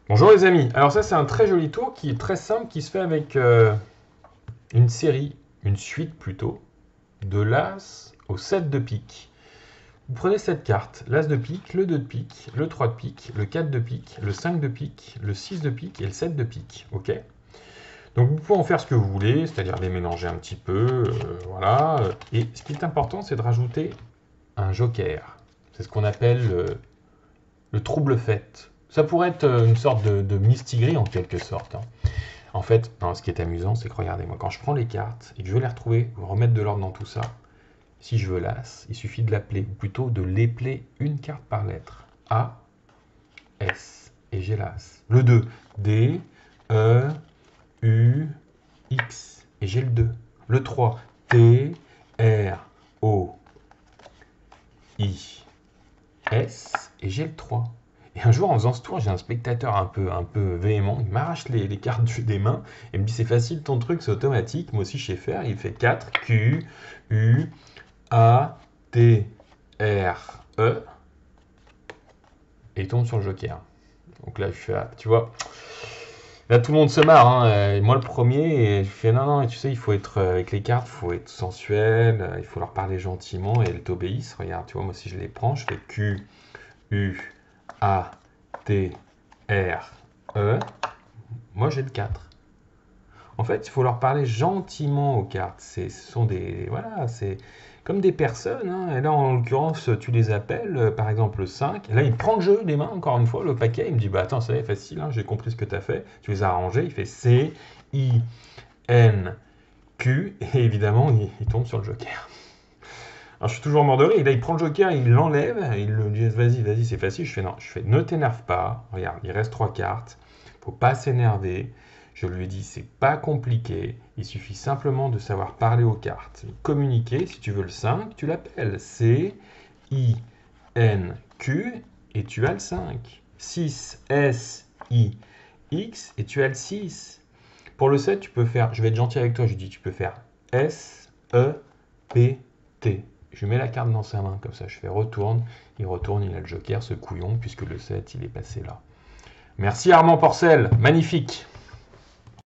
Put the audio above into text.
Bonjour les amis, alors ça c'est un très joli tour qui est très simple, qui se fait avec une série, une suite plutôt, de l'As au 7 de pique. Vous prenez cette carte, l'As de pique, le 2 de pique, le 3 de pique, le 4 de pique, le 5 de pique, le 6 de pique et le 7 de pique, ok? Donc vous pouvez en faire ce que vous voulez, c'est-à-dire les mélanger un petit peu, voilà. Et ce qui est important c'est de rajouter un joker. C'est ce qu'on appelle le trouble fait. Ça pourrait être une sorte de mistigris en quelque sorte, hein. En fait, non, ce qui est amusant, c'est que regardez, moi, quand je prends les cartes et que je veux les retrouver, remettre de l'ordre dans tout ça, si je veux l'As, il suffit de l'appeler, ou plutôt de l'épeler une carte par lettre. A, S, et j'ai l'As. Le 2, D, E, U, X, et j'ai le 2. Le 3, T, R, O, I, S, et j'ai le 3. Et un jour, en faisant ce tour, j'ai un spectateur un peu véhément, il m'arrache les cartes des mains et me dit c'est facile ton truc, c'est automatique, moi aussi je sais faire. Il fait 4, Q, U, A, T, R, E, et il tombe sur le joker. Donc là, je fais, tu vois, là tout le monde se marre, hein, et moi le premier, et je fais non, non, et tu sais, il faut être, avec les cartes, il faut être sensuel, il faut leur parler gentiment, et elles t'obéissent. Regarde, tu vois, moi si je les prends, je fais Q, U, A, T, R, E. Moi, j'ai le 4. En fait, il faut leur parler gentiment aux cartes. Ce sont des. Voilà, c'est comme des personnes, hein. Et là, en l'occurrence, tu les appelles, par exemple le 5. Et là, il prend le jeu des mains, encore une fois, le paquet. Il me dit bah attends, ça va, facile, hein, j'ai compris ce que tu as fait. Tu les as arrangés. Il fait C, I, N, Q. Et évidemment, il tombe sur le joker. Alors, je suis toujours mort de rire. Et là, il prend le joker, il l'enlève. Il me dit vas-y, vas-y, c'est facile. Je fais non. Je fais ne t'énerve pas. Regarde, il reste 3 cartes. Faut pas s'énerver. Je lui ai dit c'est pas compliqué. Il suffit simplement de savoir parler aux cartes. Communiquer. Si tu veux le 5, tu l'appelles. C, I, N, Q. Et tu as le 5. 6, S, I, X. Et tu as le 6. Pour le 7, tu peux faire. Je vais être gentil avec toi. Je dis tu peux faire S, E, P, T. Je mets la carte dans sa main, comme ça je fais retourne, il a le joker, ce couillon, puisque le 7 il est passé là. Merci Armand Porcel, magnifique.